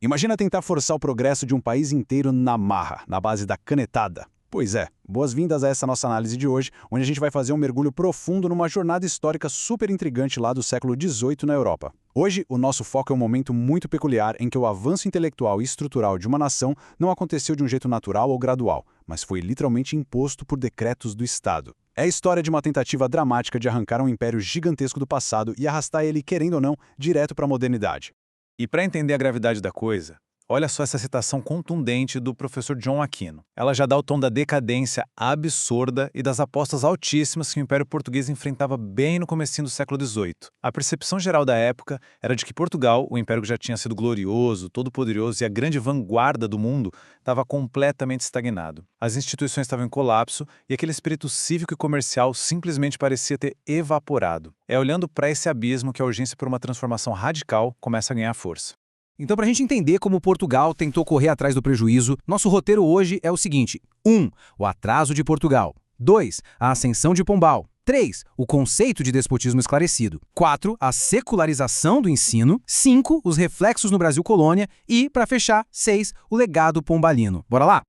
Imagina tentar forçar o progresso de um país inteiro na marra, na base da canetada. Pois é, boas-vindas a essa nossa análise de hoje, onde a gente vai fazer um mergulho profundo numa jornada histórica super intrigante lá do século XVIII na Europa. Hoje, o nosso foco é um momento muito peculiar em que o avanço intelectual e estrutural de uma nação não aconteceu de um jeito natural ou gradual, mas foi literalmente imposto por decretos do Estado. É a história de uma tentativa dramática de arrancar um império gigantesco do passado e arrastar ele, querendo ou não, direto para a modernidade. E para entender a gravidade da coisa, olha só essa citação contundente do professor John Aquino. Ela já dá o tom da decadência absurda e das apostas altíssimas que o Império Português enfrentava bem no comecinho do século XVIII. A percepção geral da época era de que Portugal, o império que já tinha sido glorioso, todo-poderoso e a grande vanguarda do mundo, estava completamente estagnado. As instituições estavam em colapso e aquele espírito cívico e comercial simplesmente parecia ter evaporado. É olhando para esse abismo que a urgência por uma transformação radical começa a ganhar força. Então, para a gente entender como Portugal tentou correr atrás do prejuízo, nosso roteiro hoje é o seguinte: 1. O atraso de Portugal. 2. A ascensão de Pombal. 3. O conceito de despotismo esclarecido. 4. A secularização do ensino. 5. Os reflexos no Brasil colônia. E, para fechar, 6. O legado pombalino. Bora lá?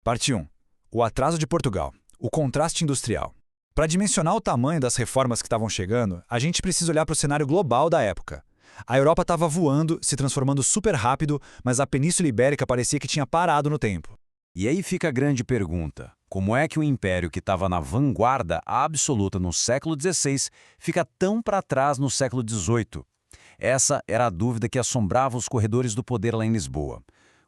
Parte 1. O atraso de Portugal. O contraste industrial. Para dimensionar o tamanho das reformas que estavam chegando, a gente precisa olhar para o cenário global da época. A Europa estava voando, se transformando super rápido, mas a Península Ibérica parecia que tinha parado no tempo. E aí fica a grande pergunta: como é que o império que estava na vanguarda absoluta no século XVI fica tão para trás no século XVIII? Essa era a dúvida que assombrava os corredores do poder lá em Lisboa.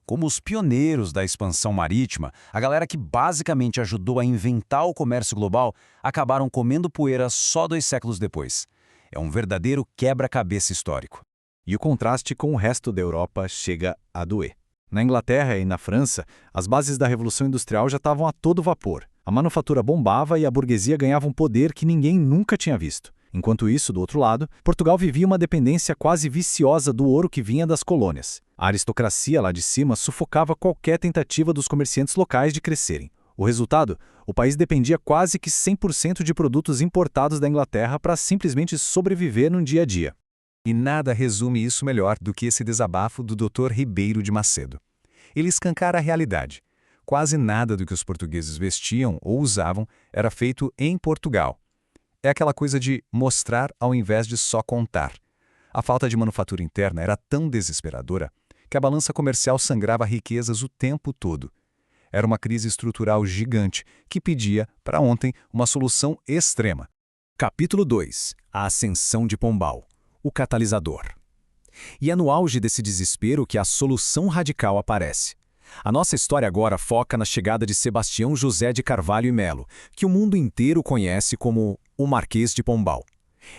Como os pioneiros da expansão marítima, a galera que basicamente ajudou a inventar o comércio global, acabaram comendo poeira só 2 séculos depois. É um verdadeiro quebra-cabeça histórico. E o contraste com o resto da Europa chega a doer. Na Inglaterra e na França, as bases da Revolução Industrial já estavam a todo vapor. A manufatura bombava e a burguesia ganhava um poder que ninguém nunca tinha visto. Enquanto isso, do outro lado, Portugal vivia uma dependência quase viciosa do ouro que vinha das colônias. A aristocracia lá de cima sufocava qualquer tentativa dos comerciantes locais de crescerem. O resultado? O país dependia quase que 100% de produtos importados da Inglaterra para simplesmente sobreviver no dia a dia. E nada resume isso melhor do que esse desabafo do Dr. Ribeiro de Macedo. Ele escancara a realidade. Quase nada do que os portugueses vestiam ou usavam era feito em Portugal. É aquela coisa de mostrar ao invés de só contar. A falta de manufatura interna era tão desesperadora que a balança comercial sangrava riquezas o tempo todo. Era uma crise estrutural gigante que pedia, para ontem, uma solução extrema. Capítulo 2. A ascensão de Pombal. O catalisador. E é no auge desse desespero que a solução radical aparece. A nossa história agora foca na chegada de Sebastião José de Carvalho e Melo, que o mundo inteiro conhece como o Marquês de Pombal.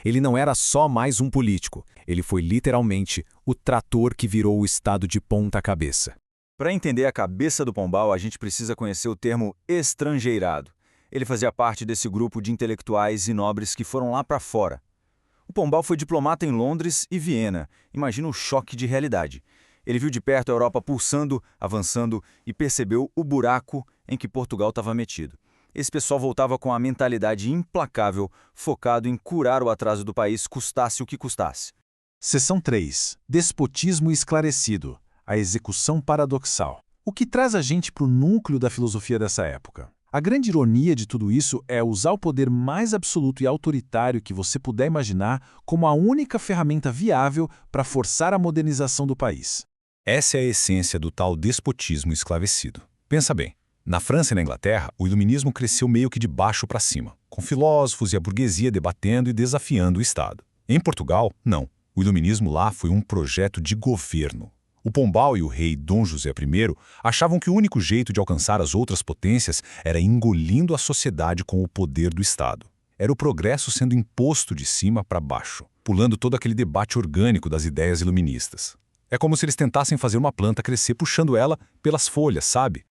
Ele não era só mais um político, ele foi literalmente o trator que virou o Estado de ponta cabeça. Para entender a cabeça do Pombal, a gente precisa conhecer o termo estrangeirado. Ele fazia parte desse grupo de intelectuais e nobres que foram lá para fora. O Pombal foi diplomata em Londres e Viena. Imagina o choque de realidade. Ele viu de perto a Europa pulsando, avançando e percebeu o buraco em que Portugal estava metido. Esse pessoal voltava com a mentalidade implacável, focado em curar o atraso do país, custasse o que custasse. Seção 3. Despotismo esclarecido. A execução paradoxal. O que traz a gente para o núcleo da filosofia dessa época? A grande ironia de tudo isso é usar o poder mais absoluto e autoritário que você puder imaginar como a única ferramenta viável para forçar a modernização do país. Essa é a essência do tal despotismo esclarecido. Pensa bem, na França e na Inglaterra, o iluminismo cresceu meio que de baixo para cima, com filósofos e a burguesia debatendo e desafiando o Estado. Em Portugal, não. O iluminismo lá foi um projeto de governo. O Pombal e o rei Dom José I achavam que o único jeito de alcançar as outras potências era engolindo a sociedade com o poder do Estado. Era o progresso sendo imposto de cima para baixo, pulando todo aquele debate orgânico das ideias iluministas. É como se eles tentassem fazer uma planta crescer puxando ela pelas folhas, sabe?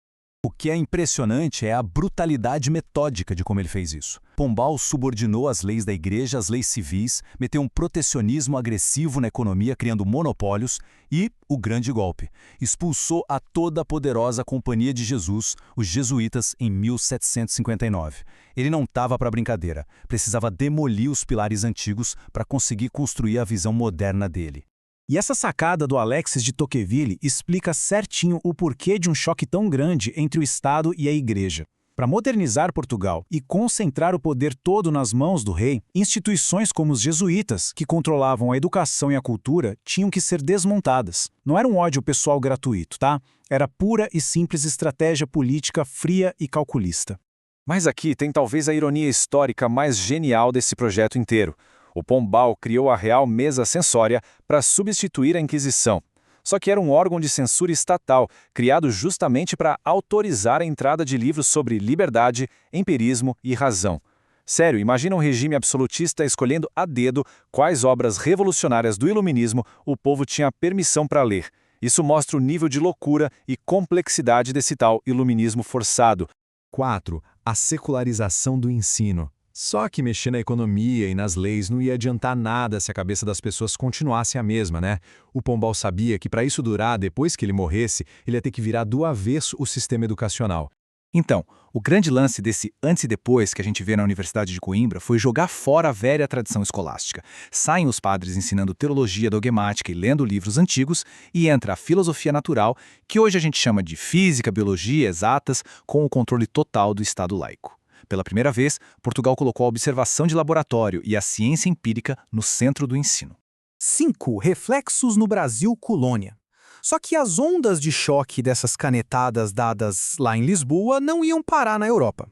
O que é impressionante é a brutalidade metódica de como ele fez isso. Pombal subordinou as leis da igreja às leis civis, meteu um protecionismo agressivo na economia, criando monopólios e, o grande golpe, expulsou a toda a poderosa Companhia de Jesus, os jesuítas, em 1759. Ele não estava para brincadeira, precisava demolir os pilares antigos para conseguir construir a visão moderna dele. E essa sacada do Alexis de Tocqueville explica certinho o porquê de um choque tão grande entre o Estado e a Igreja. Para modernizar Portugal e concentrar o poder todo nas mãos do rei, instituições como os jesuítas, que controlavam a educação e a cultura, tinham que ser desmontadas. Não era um ódio pessoal gratuito, tá? Era pura e simples estratégia política fria e calculista. Mas aqui tem talvez a ironia histórica mais genial desse projeto inteiro. O Pombal criou a Real Mesa Censória para substituir a Inquisição. Só que era um órgão de censura estatal, criado justamente para autorizar a entrada de livros sobre liberdade, empirismo e razão. Sério, imagina um regime absolutista escolhendo a dedo quais obras revolucionárias do iluminismo o povo tinha permissão para ler. Isso mostra o nível de loucura e complexidade desse tal iluminismo forçado. 4. A secularização do ensino. Só que mexer na economia e nas leis não ia adiantar nada se a cabeça das pessoas continuasse a mesma, né? O Pombal sabia que para isso durar, depois que ele morresse, ele ia ter que virar do avesso o sistema educacional. Então, o grande lance desse antes e depois que a gente vê na Universidade de Coimbra foi jogar fora a velha tradição escolástica. Saem os padres ensinando teologia dogmática e lendo livros antigos, e entra a filosofia natural, que hoje a gente chama de física, biologia, exatas, com o controle total do Estado laico. Pela primeira vez, Portugal colocou a observação de laboratório e a ciência empírica no centro do ensino. 5. Reflexos no Brasil colônia. Só que as ondas de choque dessas canetadas dadas lá em Lisboa não iam parar na Europa.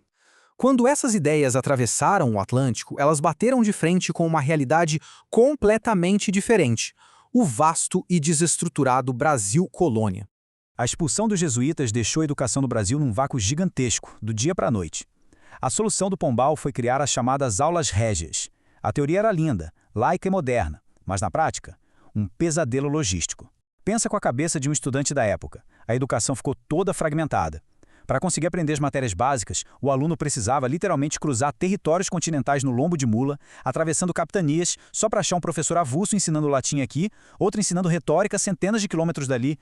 Quando essas ideias atravessaram o Atlântico, elas bateram de frente com uma realidade completamente diferente: o vasto e desestruturado Brasil colônia. A expulsão dos jesuítas deixou a educação no Brasil num vácuo gigantesco, do dia para a noite. A solução do Pombal foi criar as chamadas aulas régias. A teoria era linda, laica e moderna, mas na prática, um pesadelo logístico. Pensa com a cabeça de um estudante da época. A educação ficou toda fragmentada. Para conseguir aprender as matérias básicas, o aluno precisava literalmente cruzar territórios continentais no lombo de mula, atravessando capitanias, só para achar um professor avulso ensinando latim aqui, outro ensinando retórica centenas de quilômetros dali.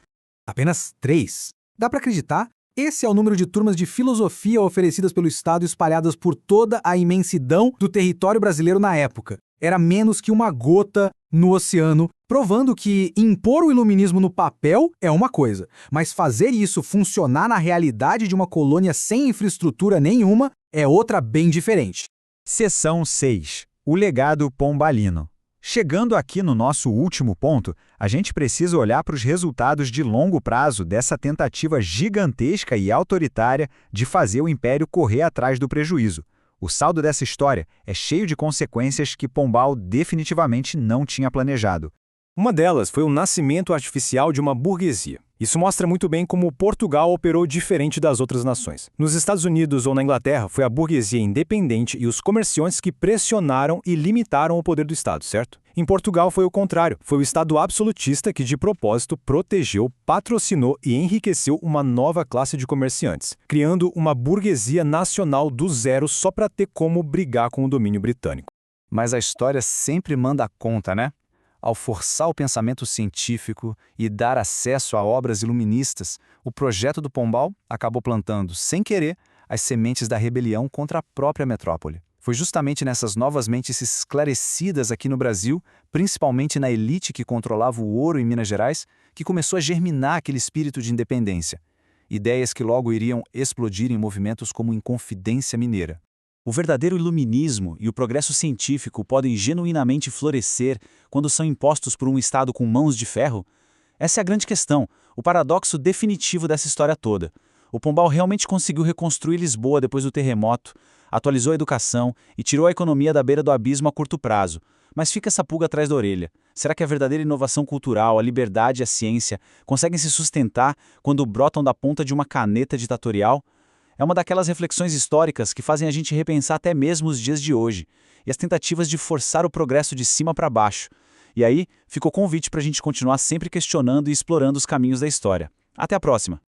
Apenas 3. Dá para acreditar? Esse é o número de turmas de filosofia oferecidas pelo Estado espalhadas por toda a imensidão do território brasileiro na época. Era menos que uma gota no oceano, provando que impor o iluminismo no papel é uma coisa, mas fazer isso funcionar na realidade de uma colônia sem infraestrutura nenhuma é outra bem diferente. Seção 6. O legado pombalino. Chegando aqui no nosso último ponto, a gente precisa olhar para os resultados de longo prazo dessa tentativa gigantesca e autoritária de fazer o império correr atrás do prejuízo. O saldo dessa história é cheio de consequências que Pombal definitivamente não tinha planejado. Uma delas foi o nascimento artificial de uma burguesia. Isso mostra muito bem como Portugal operou diferente das outras nações. Nos Estados Unidos ou na Inglaterra, foi a burguesia independente e os comerciantes que pressionaram e limitaram o poder do Estado, certo? Em Portugal foi o contrário. Foi o Estado absolutista que, de propósito, protegeu, patrocinou e enriqueceu uma nova classe de comerciantes, criando uma burguesia nacional do zero só para ter como brigar com o domínio britânico. Mas a história sempre manda conta, né? Ao forçar o pensamento científico e dar acesso a obras iluministas, o projeto do Pombal acabou plantando, sem querer, as sementes da rebelião contra a própria metrópole. Foi justamente nessas novas mentes esclarecidas aqui no Brasil, principalmente na elite que controlava o ouro em Minas Gerais, que começou a germinar aquele espírito de independência. Ideias que logo iriam explodir em movimentos como Inconfidência Mineira. O verdadeiro iluminismo e o progresso científico podem genuinamente florescer quando são impostos por um Estado com mãos de ferro? Essa é a grande questão, o paradoxo definitivo dessa história toda. O Pombal realmente conseguiu reconstruir Lisboa depois do terremoto, atualizou a educação e tirou a economia da beira do abismo a curto prazo. Mas fica essa pulga atrás da orelha. Será que a verdadeira inovação cultural, a liberdade e a ciência conseguem se sustentar quando brotam da ponta de uma caneta ditatorial? É uma daquelas reflexões históricas que fazem a gente repensar até mesmo os dias de hoje e as tentativas de forçar o progresso de cima para baixo. E aí, fica o convite para a gente continuar sempre questionando e explorando os caminhos da história. Até a próxima!